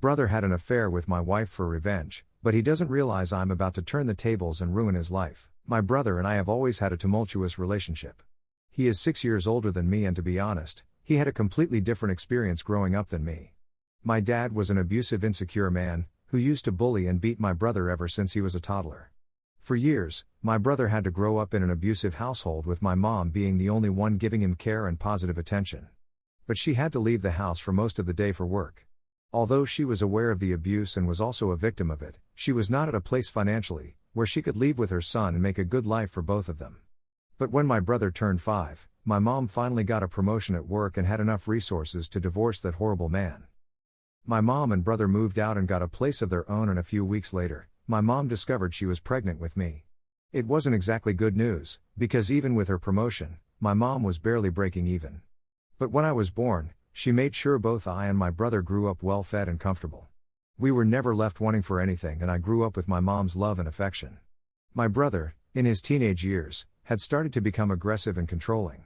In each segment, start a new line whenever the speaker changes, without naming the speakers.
brother had an affair with my wife for revenge, but he doesn't realize I'm about to turn the tables and ruin his life. My brother and I have always had a tumultuous relationship. He is 6 years older than me, and to be honest, he had a completely different experience growing up than me. My dad was an abusive, insecure man, who used to bully and beat my brother ever since he was a toddler. For years, my brother had to grow up in an abusive household, with my mom being the only one giving him care and positive attention. But she had to leave the house for most of the day for work. Although she was aware of the abuse and was also a victim of it, she was not at a place financially where she could leave with her son and make a good life for both of them. But when my brother turned 5, my mom finally got a promotion at work and had enough resources to divorce that horrible man. My mom and brother moved out and got a place of their own, and a few weeks later, my mom discovered she was pregnant with me. It wasn't exactly good news, because even with her promotion, my mom was barely breaking even. But when I was born, she made sure both I and my brother grew up well fed and comfortable. We were never left wanting for anything, and I grew up with my mom's love and affection. My brother, in his teenage years, had started to become aggressive and controlling.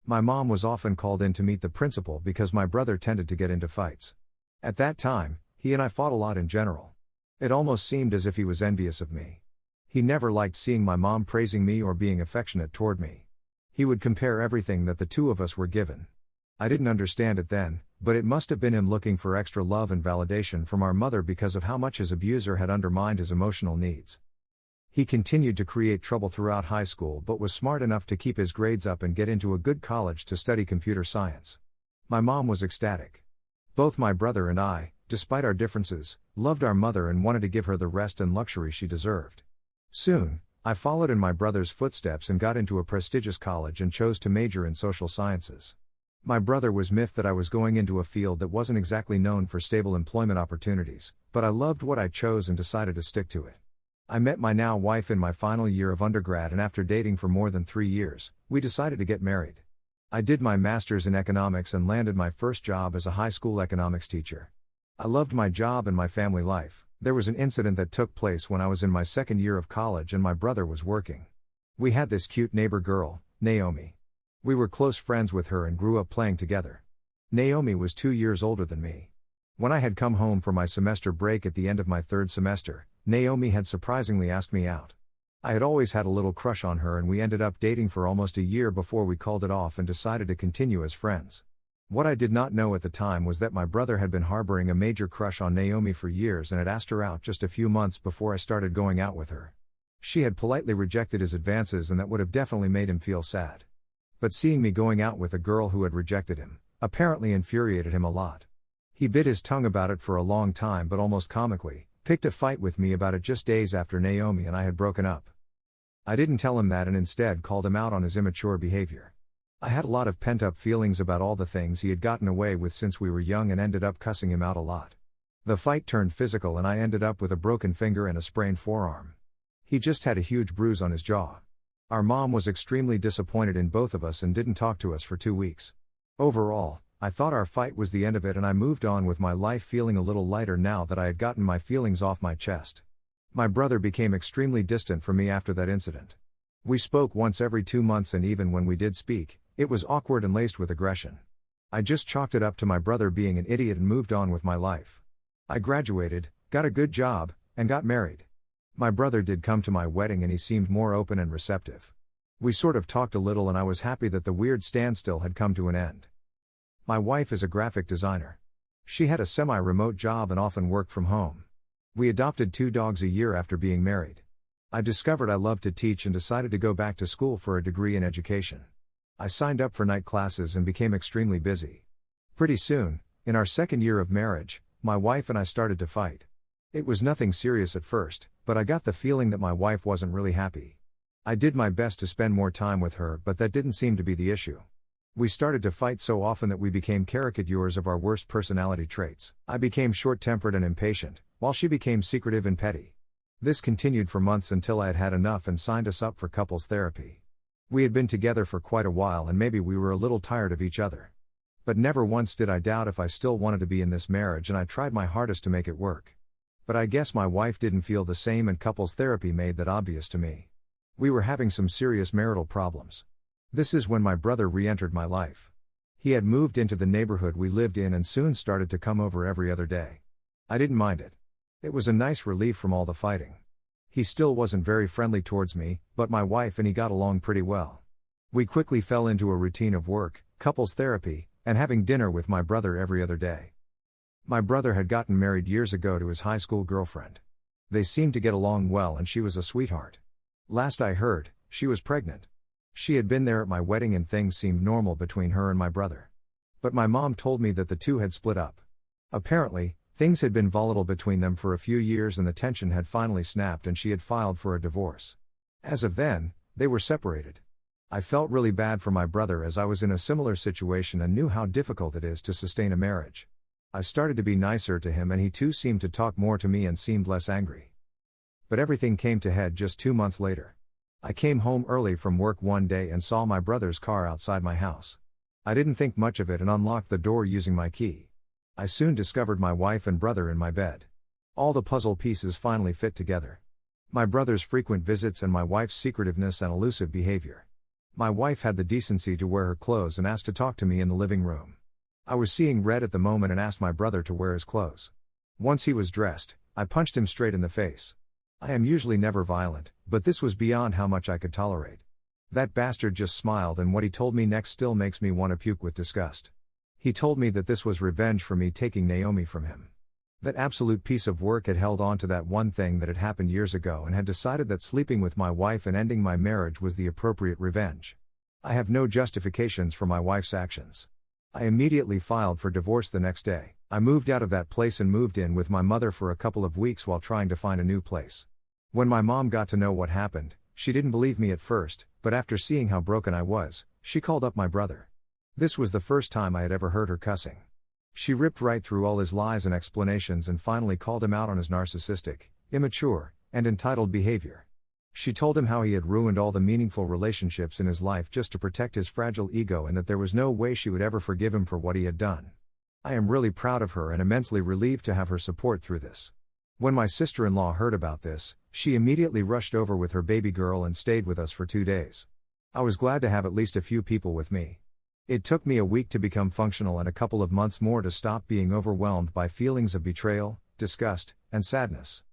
My mom was often called in to meet the principal because my brother tended to get into fights. At that time, he and I fought a lot in general. It almost seemed as if he was envious of me. He never liked seeing my mom praising me or being affectionate toward me. He would compare everything that the two of us were given. I didn't understand it then, but it must have been him looking for extra love and validation from our mother because of how much his abuser had undermined his emotional needs. He continued to create trouble throughout high school, but was smart enough to keep his grades up and get into a good college to study computer science. My mom was ecstatic. Both my brother and I, despite our differences, loved our mother and wanted to give her the rest and luxury she deserved. Soon, I followed in my brother's footsteps and got into a prestigious college and chose to major in social sciences. My brother was miffed that I was going into a field that wasn't exactly known for stable employment opportunities, but I loved what I chose and decided to stick to it. I met my now wife in my final year of undergrad, and after dating for more than 3 years, we decided to get married. I did my master's in economics and landed my first job as a high school economics teacher. I loved my job and my family life. There was an incident that took place when I was in my second year of college and my brother was working. We had this cute neighbor girl, Naomi. We were close friends with her and grew up playing together. Naomi was 2 years older than me. When I had come home for my semester break at the end of my third semester, Naomi had surprisingly asked me out. I had always had a little crush on her, and we ended up dating for almost a year before we called it off and decided to continue as friends. What I did not know at the time was that my brother had been harboring a major crush on Naomi for years and had asked her out just a few months before I started going out with her. She had politely rejected his advances, and that would have definitely made him feel sad. But seeing me going out with a girl who had rejected him, apparently infuriated him a lot. He bit his tongue about it for a long time, but almost comically, picked a fight with me about it just days after Naomi and I had broken up. I didn't tell him that and instead called him out on his immature behavior. I had a lot of pent-up feelings about all the things he had gotten away with since we were young and ended up cussing him out a lot. The fight turned physical and I ended up with a broken finger and a sprained forearm. He just had a huge bruise on his jaw. Our mom was extremely disappointed in both of us and didn't talk to us for 2 weeks. Overall, I thought our fight was the end of it, and I moved on with my life feeling a little lighter now that I had gotten my feelings off my chest. My brother became extremely distant from me after that incident. We spoke once every 2 months, and even when we did speak, it was awkward and laced with aggression. I just chalked it up to my brother being an idiot and moved on with my life. I graduated, got a good job, and got married. My brother did come to my wedding and he seemed more open and receptive. We sort of talked a little and I was happy that the weird standstill had come to an end. My wife is a graphic designer. She had a semi-remote job and often worked from home. We adopted 2 dogs a year after being married. I discovered I loved to teach and decided to go back to school for a degree in education. I signed up for night classes and became extremely busy. Pretty soon, in our second year of marriage, my wife and I started to fight. It was nothing serious at first, but I got the feeling that my wife wasn't really happy. I did my best to spend more time with her, but that didn't seem to be the issue. We started to fight so often that we became caricatures of our worst personality traits. I became short-tempered and impatient, while she became secretive and petty. This continued for months until I had had enough and signed us up for couples therapy. We had been together for quite a while and maybe we were a little tired of each other. But never once did I doubt if I still wanted to be in this marriage, and I tried my hardest to make it work. But I guess my wife didn't feel the same, and couples therapy made that obvious to me. We were having some serious marital problems. This is when my brother re-entered my life. He had moved into the neighborhood we lived in and soon started to come over every other day. I didn't mind it. It was a nice relief from all the fighting. He still wasn't very friendly towards me, but my wife and he got along pretty well. We quickly fell into a routine of work, couples therapy, and having dinner with my brother every other day. My brother had gotten married years ago to his high school girlfriend. They seemed to get along well and she was a sweetheart. Last I heard, she was pregnant. She had been there at my wedding and things seemed normal between her and my brother. But my mom told me that the two had split up. Apparently, things had been volatile between them for a few years and the tension had finally snapped and she had filed for a divorce. As of then, they were separated. I felt really bad for my brother as I was in a similar situation and knew how difficult it is to sustain a marriage. I started to be nicer to him and he too seemed to talk more to me and seemed less angry. But everything came to head just 2 months later. I came home early from work one day and saw my brother's car outside my house. I didn't think much of it and unlocked the door using my key. I soon discovered my wife and brother in my bed. All the puzzle pieces finally fit together. My brother's frequent visits and my wife's secretiveness and elusive behavior. My wife had the decency to wear her clothes and asked to talk to me in the living room. I was seeing red at the moment and asked my brother to wear his clothes. Once he was dressed, I punched him straight in the face. I am usually never violent, but this was beyond how much I could tolerate. That bastard just smiled and what he told me next still makes me want to puke with disgust. He told me that this was revenge for me taking Naomi from him. That absolute piece of work had held on to that one thing that had happened years ago and had decided that sleeping with my wife and ending my marriage was the appropriate revenge. I have no justifications for my wife's actions. I immediately filed for divorce the next day. I moved out of that place and moved in with my mother for a couple of weeks while trying to find a new place. When my mom got to know what happened, she didn't believe me at first, but after seeing how broken I was, she called up my brother. This was the first time I had ever heard her cussing. She ripped right through all his lies and explanations and finally called him out on his narcissistic, immature, and entitled behavior. She told him how he had ruined all the meaningful relationships in his life just to protect his fragile ego and that there was no way she would ever forgive him for what he had done. I am really proud of her and immensely relieved to have her support through this. When my sister-in-law heard about this, she immediately rushed over with her baby girl and stayed with us for 2 days. I was glad to have at least a few people with me. It took me a week to become functional and a couple of months more to stop being overwhelmed by feelings of betrayal, disgust, and sadness.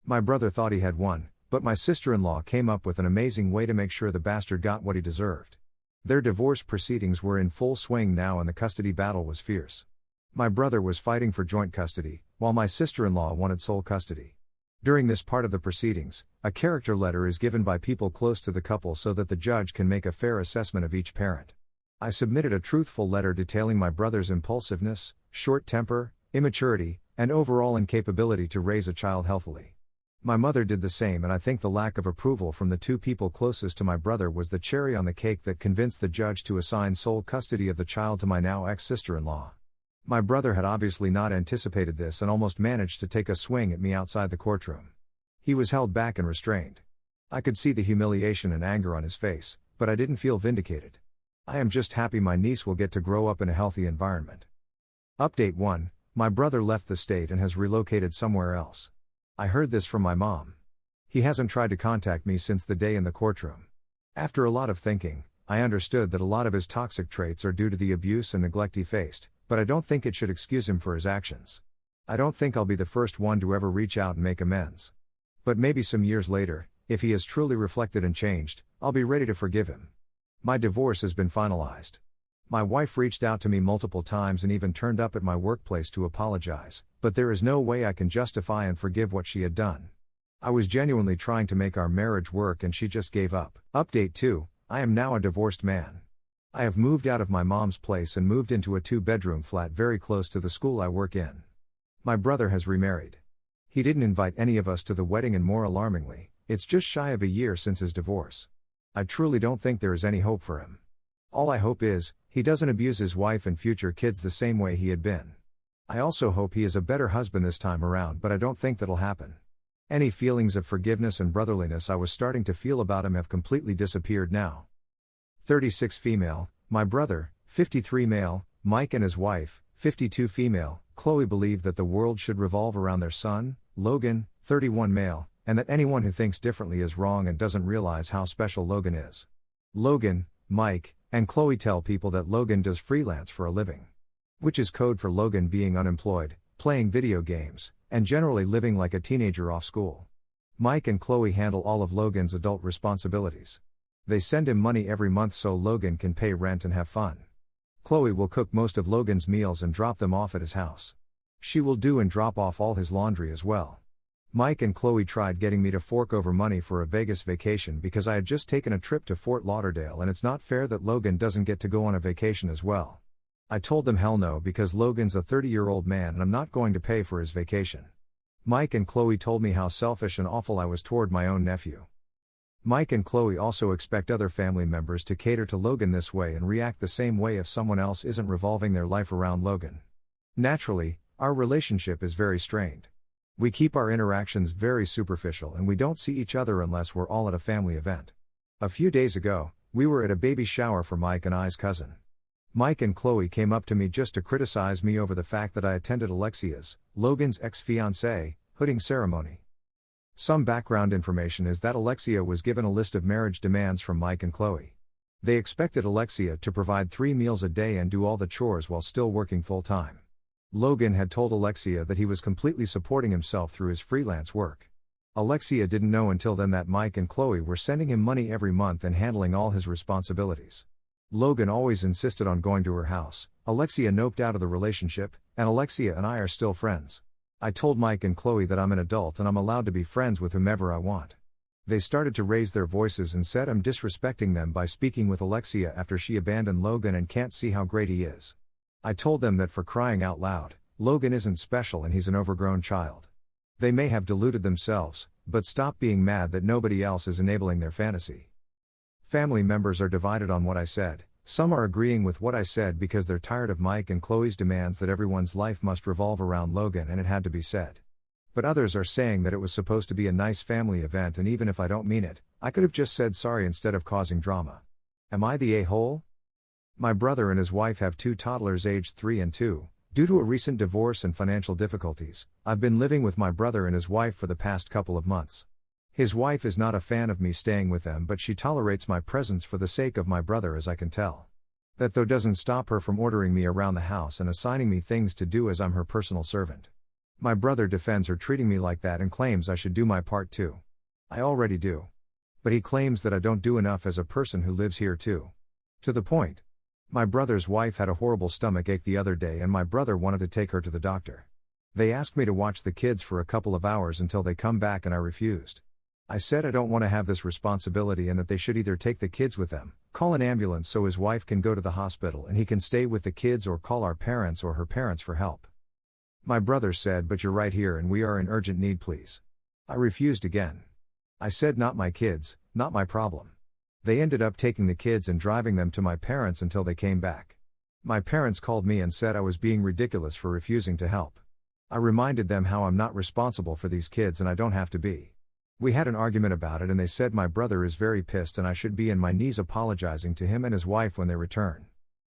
My brother thought he had won, but my sister-in-law came up with an amazing way to make sure the bastard got what he deserved. Their divorce proceedings were in full swing now and the custody battle was fierce. My brother was fighting for joint custody, while my sister-in-law wanted sole custody. During this part of the proceedings, a character letter is given by people close to the couple so that the judge can make a fair assessment of each parent. I submitted a truthful letter detailing my brother's impulsiveness, short temper, immaturity, and overall incapability to raise a child healthily. My mother did the same and I think the lack of approval from the two people closest to my brother was the cherry on the cake that convinced the judge to assign sole custody of the child to my now ex-sister-in-law. My brother had obviously not anticipated this and almost managed to take a swing at me outside the courtroom. He was held back and restrained. I could see the humiliation and anger on his face, but I didn't feel vindicated. I am just happy my niece will get to grow up in a healthy environment. Update 1, my brother left the state and has relocated somewhere else. I heard this from my mom. He hasn't tried to contact me since the day in the courtroom. After a lot of thinking, I understood that a lot of his toxic traits are due to the abuse and neglect he faced, but I don't think it should excuse him for his actions. I don't think I'll be the first one to ever reach out and make amends. But maybe some years later, if he has truly reflected and changed, I'll be ready to forgive him. My divorce has been finalized. My wife reached out to me multiple times and even turned up at my workplace to apologize, but there is no way I can justify and forgive what she had done. I was genuinely trying to make our marriage work and she just gave up. Update 2, I am now a divorced man. I have moved out of my mom's place and moved into a 2-bedroom flat very close to the school I work in. My brother has remarried. He didn't invite any of us to the wedding and more alarmingly, it's just shy of a year since his divorce. I truly don't think there is any hope for him. All I hope is, he doesn't abuse his wife and future kids the same way he had been. I also hope he is a better husband this time around, but I don't think that'll happen. Any feelings of forgiveness and brotherliness I was starting to feel about him have completely disappeared now. 36 female, my brother, 53 male, Mike and his wife, 52 female, Chloe believe that the world should revolve around their son, Logan, 31 male, and that anyone who thinks differently is wrong and doesn't realize how special Logan is. Logan, Mike, and Chloe tell people that Logan does freelance for a living. Which is code for Logan being unemployed, playing video games, and generally living like a teenager off school. Mike and Chloe handle all of Logan's adult responsibilities. They send him money every month so Logan can pay rent and have fun. Chloe will cook most of Logan's meals and drop them off at his house. She will do and drop off all his laundry as well. Mike and Chloe tried getting me to fork over money for a Vegas vacation because I had just taken a trip to Fort Lauderdale and it's not fair that Logan doesn't get to go on a vacation as well. I told them hell no because Logan's a 30-year-old man and I'm not going to pay for his vacation. Mike and Chloe told me how selfish and awful I was toward my own nephew. Mike and Chloe also expect other family members to cater to Logan this way and react the same way if someone else isn't revolving their life around Logan. Naturally, our relationship is very strained. We keep our interactions very superficial and we don't see each other unless we're all at a family event. A few days ago, we were at a baby shower for Mike and I's cousin. Mike and Chloe came up to me just to criticize me over the fact that I attended Alexia's, Logan's ex-fiancée, hooding ceremony. Some background information is that Alexia was given a list of marriage demands from Mike and Chloe. They expected Alexia to provide 3 meals a day and do all the chores while still working full-time. Logan had told Alexia that he was completely supporting himself through his freelance work. Alexia didn't know until then that Mike and Chloe were sending him money every month and handling all his responsibilities. Logan always insisted on going to her house. Alexia noped out of the relationship, and Alexia and I are still friends. I told Mike and Chloe that I'm an adult and I'm allowed to be friends with whomever I want. They started to raise their voices and said I'm disrespecting them by speaking with Alexia after she abandoned Logan and can't see how great he is. I told them that for crying out loud, Logan isn't special and he's an overgrown child. They may have deluded themselves, but stop being mad that nobody else is enabling their fantasy. Family members are divided on what I said. Some are agreeing with what I said because they're tired of Mike and Chloe's demands that everyone's life must revolve around Logan and it had to be said. But others are saying that it was supposed to be a nice family event and even if I don't mean it, I could have just said sorry instead of causing drama. Am I the a-hole? My brother and his wife have 2 toddlers aged 3 and 2. Due to a recent divorce and financial difficulties, I've been living with my brother and his wife for the past couple of months. His wife is not a fan of me staying with them, but she tolerates my presence for the sake of my brother, as I can tell. That though doesn't stop her from ordering me around the house and assigning me things to do as I'm her personal servant. My brother defends her treating me like that and claims I should do my part too. I already do. But he claims that I don't do enough as a person who lives here too. To the point. My brother's wife had a horrible stomach ache the other day and my brother wanted to take her to the doctor. They asked me to watch the kids for a couple of hours until they come back and I refused. I said I don't want to have this responsibility and that they should either take the kids with them, call an ambulance so his wife can go to the hospital and he can stay with the kids, or call our parents or her parents for help. My brother said, but you're right here and we are in urgent need, please. I refused again. I said not my kids, not my problem. They ended up taking the kids and driving them to my parents until they came back. My parents called me and said I was being ridiculous for refusing to help. I reminded them how I'm not responsible for these kids and I don't have to be. We had an argument about it and they said my brother is very pissed and I should be on my knees apologizing to him and his wife when they return.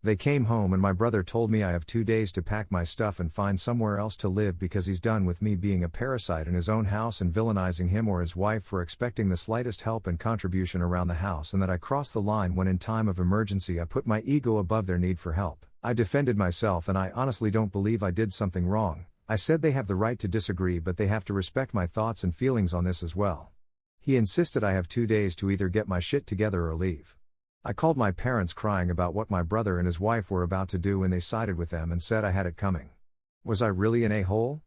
They came home and my brother told me I have 2 days to pack my stuff and find somewhere else to live because he's done with me being a parasite in his own house and villainizing him or his wife for expecting the slightest help and contribution around the house, and that I crossed the line when in time of emergency I put my ego above their need for help. I defended myself and I honestly don't believe I did something wrong. I said they have the right to disagree but they have to respect my thoughts and feelings on this as well. He insisted I have 2 days to either get my shit together or leave. I called my parents crying about what my brother and his wife were about to do and they sided with them and said I had it coming. Was I really an a-hole?